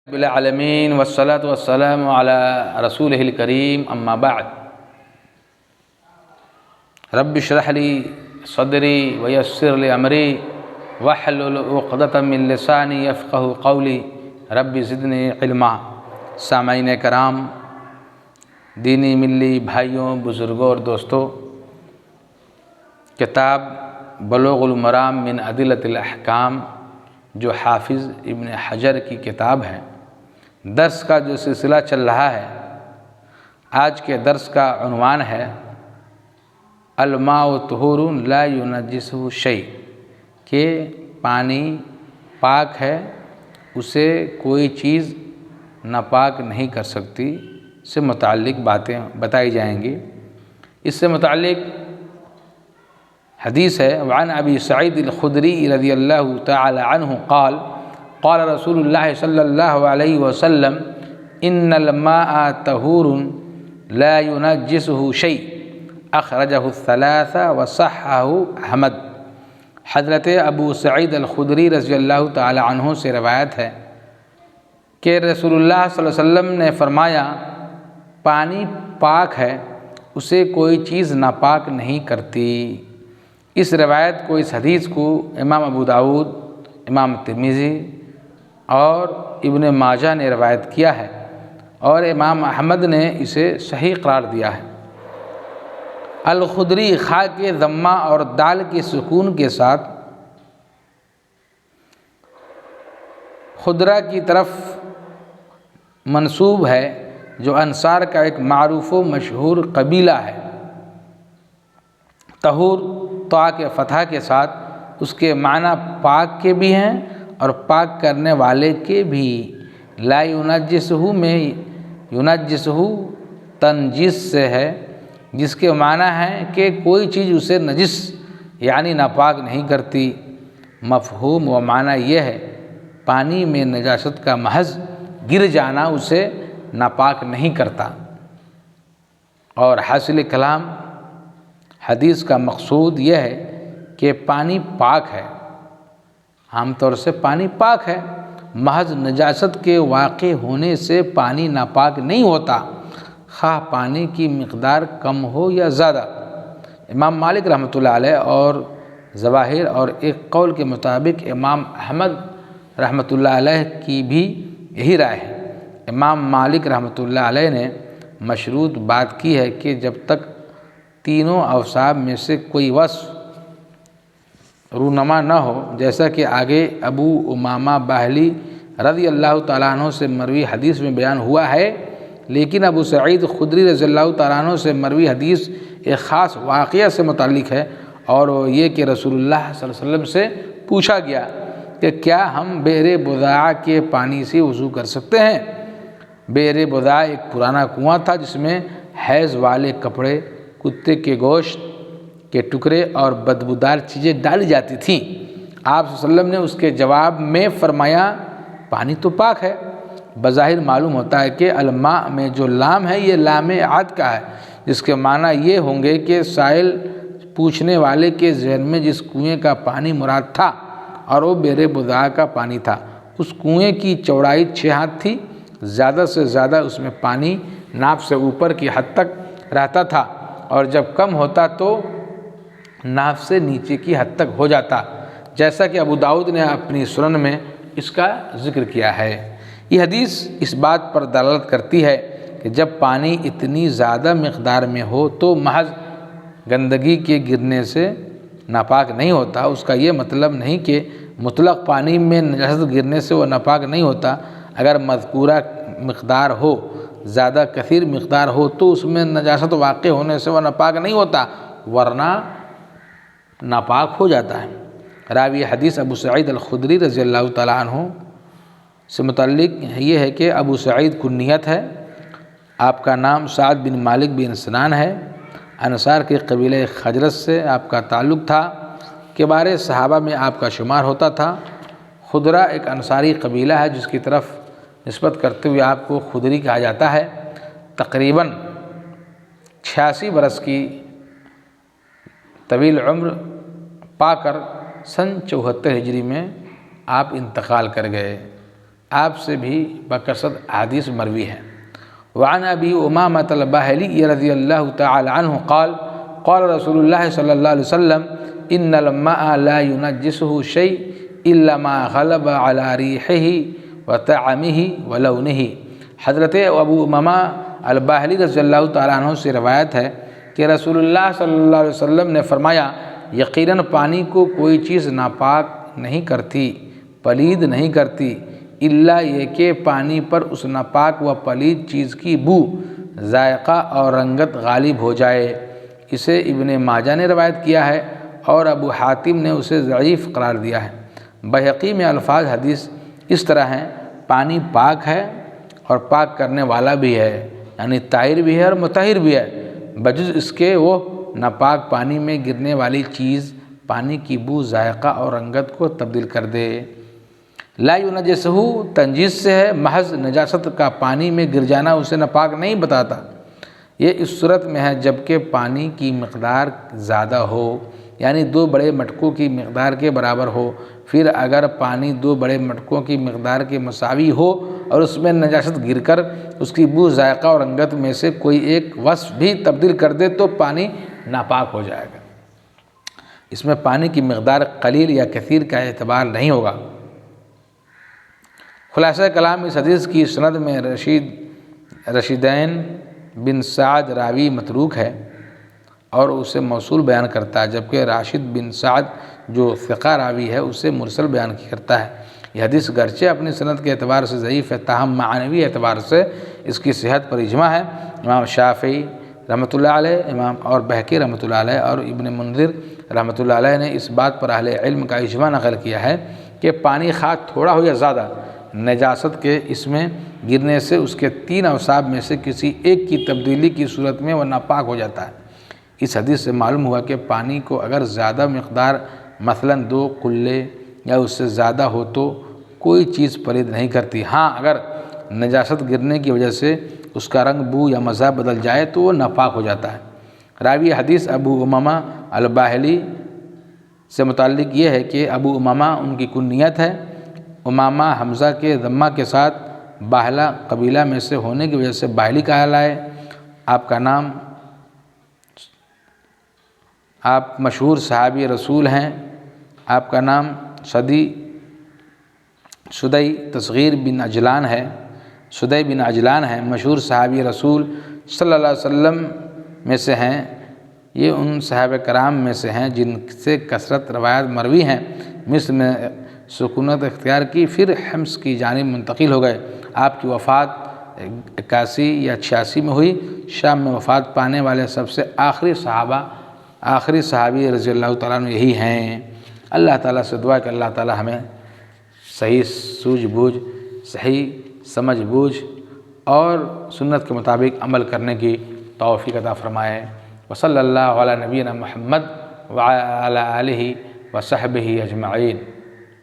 رب العالمین والصلاة والسلام علی رسولہ الکریم اما بعد رب اشرح لی صدری ویسر لی امری واحلل عقدۃ من لسانی یفقہوا قولی رب زدنی علما۔ سامعین کرام، دینی ملی بھائیوں، بزرگوں اور دوستوں، کتاب بلوغ المرام من ادلۃ الاحکام جو حافظ ابن حجر کی کتاب ہے، درس کا جو سلسلہ چل رہا ہے، آج کے درس کا عنوان ہے الماء طہور لا ینجسہ شیء، کہ پانی پاک ہے، اسے کوئی چیز ناپاک نہیں کر سکتی، سے متعلق باتیں بتائی جائیں گی۔ اس سے متعلق حدیث ہے، وعن ابی سعید الخدری رضی اللہ تعالی عنہ قال قال رسول اللہ صلی اللہ علیہ وسلم ان الماء طہور لا ینجسہ شیء، اخرجہ الثلاثہ وصححہ احمد۔ حضرت ابو سعید الخدری رضی اللہ تعالی عنہ سے روایت ہے کہ رسول اللہ صلی اللہ علیہ وسلم نے فرمایا، پانی پاک ہے، اسے کوئی چیز ناپاک نہیں کرتی۔ اس روایت کو، اس حدیث کو امام ابو داؤد، امام ترمذی اور ابن ماجہ نے روایت کیا ہے، اور امام احمد نے اسے صحیح قرار دیا ہے۔ الخدری خاء کے ضمہ اور دال کے سکون کے ساتھ خدرہ کی طرف منسوب ہے، جو انصار کا ایک معروف و مشہور قبیلہ ہے۔ طہور طاء کے فتح کے ساتھ اس کے معنی پاک کے بھی ہیں اور پاک کرنے والے کے بھی۔ لا ینجسہ میں ینجسہ تنجیس سے ہے، جس کے معنی ہے کہ کوئی چیز اسے نجس یعنی ناپاک نہیں کرتی۔ مفہوم و معنی یہ ہے، پانی میں نجاست کا محض گر جانا اسے ناپاک نہیں کرتا۔ اور حاصل کلام حدیث کا مقصود یہ ہے کہ پانی پاک ہے، عام طور سے پانی پاک ہے، محض نجاست کے واقع ہونے سے پانی ناپاک نہیں ہوتا، خواہ پانی کی مقدار کم ہو یا زیادہ۔ امام مالک رحمۃ اللہ علیہ اور ظواہر اور ایک قول کے مطابق امام احمد رحمۃ اللہ علیہ کی بھی یہی رائے ہے۔ امام مالک رحمۃ اللہ علیہ نے مشروط بات کی ہے کہ جب تک تینوں اوصاف میں سے کوئی وصف رونما نہ ہو، جیسا کہ آگے ابو امامہ باہلی رضی اللہ تعالیٰ عنہ سے مروی حدیث میں بیان ہوا ہے، لیکن ابو سعید خدری رضی اللہ تعالیٰ عنہ سے مروی حدیث ایک خاص واقعہ سے متعلق ہے، اور وہ یہ کہ رسول اللہ صلی اللہ علیہ وسلم سے پوچھا گیا کہ کیا ہم بئر بضاعہ کے پانی سے وضو کر سکتے ہیں؟ بئر بضاعہ ایک پرانا کنواں تھا جس میں حیض والے کپڑے، کتے کے گوشت کے ٹکڑے اور بدبودار چیزیں ڈالی جاتی تھیں۔ آپ صلی اللہ علیہ وسلم نے اس کے جواب میں فرمایا، پانی تو پاک ہے۔ بظاہر معلوم ہوتا ہے کہ الماء میں جو لام ہے یہ لام عد کا ہے، جس کے معنی یہ ہوں گے کہ سائل پوچھنے والے کے ذہن میں جس کنویں کا پانی مراد تھا اور وہ بئر بضاعہ کا پانی تھا، اس کنویں کی چوڑائی 6 ہاتھ تھی، زیادہ سے زیادہ اس میں پانی ناف سے اوپر کی حد تک رہتا تھا، اور جب کم ہوتا تو ناف سے نیچے کی حد تک ہو جاتا، جیسا کہ ابو داؤد نے اپنی سنن میں اس کا ذکر کیا ہے۔ یہ حدیث اس بات پر دلالت کرتی ہے کہ جب پانی اتنی زیادہ مقدار میں ہو تو محض گندگی کے گرنے سے ناپاک نہیں ہوتا۔ اس کا یہ مطلب نہیں کہ مطلق پانی میں نجاست گرنے سے وہ ناپاک نہیں ہوتا۔ اگر مذکورہ مقدار ہو، زیادہ کثیر مقدار ہو، تو اس میں نجاست واقع ہونے سے وہ ناپاک نہیں ہوتا، ورنہ ناپاک ہو جاتا ہے۔ راوی حدیث ابو سعید الخدری رضی اللہ تعالیٰ عنہ سے متعلق یہ ہے کہ ابو سعید کنیت ہے، آپ کا نام سعد بن مالک بن سنان ہے، انصار کے قبیلہ خجرج سے آپ کا تعلق تھا، کبار صحابہ میں آپ کا شمار ہوتا تھا۔ خدرہ ایک انصاری قبیلہ ہے جس کی طرف نسبت کرتے ہوئے آپ کو خدری کہا جاتا ہے۔ تقریباً 86 برس کی طویل عمر پا کر سن 74 ہجری میں آپ انتقال کر گئے۔ آپ سے بھی بکثرت حدیث مروی ہے۔ وعن ابی امامۃ الباہلی رضی اللہ تعالی عنہ قال قال رسول اللہ صلی اللہ علیہ وسلم ان الماء لا ينجسه شيء الا ما غلب على ريحه وطعمه ولونه۔ حضرت ابو امامہ الباہلی رضی اللہ تعالیٰ عنہ سے روایت ہے کہ رسول اللہ صلی اللہ علیہ وسلم نے فرمایا یقیناً پانی کو کوئی چیز ناپاک نہیں کرتی، پلید نہیں کرتی، الا یہ کہ پانی پر اس ناپاک و پلید چیز کی بو، ذائقہ اور رنگت غالب ہو جائے۔ اسے ابن ماجہ نے روایت کیا ہے اور ابو حاتم نے اسے ضعیف قرار دیا ہے۔ بہقی میں الفاظ حدیث اس طرح ہیں، پانی پاک ہے اور پاک کرنے والا بھی ہے، یعنی طاہر بھی ہے اور مطہر بھی ہے، بجز اس کے وہ ناپاک پانی میں گرنے والی چیز پانی کی بو، ذائقہ اور رنگت کو تبدیل کر دے۔ لا ینجسہ تنجیس سے ہے، محض نجاست کا پانی میں گر جانا اسے ناپاک نہیں بتاتا۔ یہ اس صورت میں ہے جبکہ پانی کی مقدار زیادہ ہو، یعنی 2 بڑے مٹکوں کی مقدار کے برابر ہو۔ پھر اگر پانی 2 بڑے مٹکوں کی مقدار کے مساوی ہو اور اس میں نجاست گر کر اس کی بو، ذائقہ اور رنگت میں سے کوئی ایک وصف بھی تبدیل کر دے تو پانی ناپاک ہو جائے گا۔ اس میں پانی کی مقدار قلیل یا کثیر کا اعتبار نہیں ہوگا۔ خلاصہ کلام اس حدیث کی سند میں رشیدین بن سعد راوی متروک ہے اور اسے موصول بیان کرتا ہے، جبکہ راشد بن سعد جو ثقہ راوی ہے اسے مرسل بیان کرتا ہے۔ یہ حدیث گرچہ اپنی سند کے اعتبار سے ضعیف ہے، تاہم معنوی اعتبار سے اس کی صحت پر اجماع ہے۔ امام شافعی رحمۃ اللہ علیہ، امام اور بہقی رحمۃ اللہ علیہ اور ابن منذر رحمۃ اللہ علیہ نے اس بات پر اہل علم کا اجماع نقل کیا ہے کہ پانی خواہ تھوڑا ہو یا زیادہ، نجاست کے اس میں گرنے سے اس کے 3 اوصاف میں سے کسی ایک کی تبدیلی کی صورت میں وہ ناپاک ہو جاتا ہے۔ اس حدیث سے معلوم ہوا کہ پانی کو اگر زیادہ مقدار مثلاً 2 قلے یا اس سے زیادہ ہو تو کوئی چیز پلید نہیں کرتی۔ ہاں اگر نجاست گرنے کی وجہ سے اس کا رنگ، بو یا مزہ بدل جائے تو وہ ناپاک ہو جاتا ہے۔ راوی حدیث ابو امامہ الباہلی سے متعلق یہ ہے کہ ابو امامہ ان کی کنیت ہے۔ امامہ حمزہ کے ضمہ کے ساتھ باہلا قبیلہ میں سے ہونے کی وجہ سے باہلی کہلائے۔ آپ کا نام، آپ مشہور صحابی رسول ہیں۔ آپ کا نام سدی تصغیر بن عجلان ہے، سدی بن عجلان ہے، مشہور صحابی رسول صلی اللہ علیہ وسلم میں سے ہیں۔ یہ ان صحابہ کرام میں سے ہیں جن سے کثرت روایات مروی ہیں۔ مصر میں سکونت اختیار کی، پھر حمص کی جانب منتقل ہو گئے۔ آپ کی وفات 81 یا 86 میں ہوئی۔ شام میں وفات پانے والے سب سے آخری صحابی رضی اللہ تعالیٰ عنہ یہی ہیں۔ اللہ تعالیٰ سے دعا کہ اللہ تعالیٰ ہمیں صحیح سوجھ بوجھ، صحیح سمجھ بوجھ اور سنت کے مطابق عمل کرنے کی توفیق عطا فرمائے۔ وصلی اللہ علی نبینا محمد وعلی آلہ وصحبہ اجمعین۔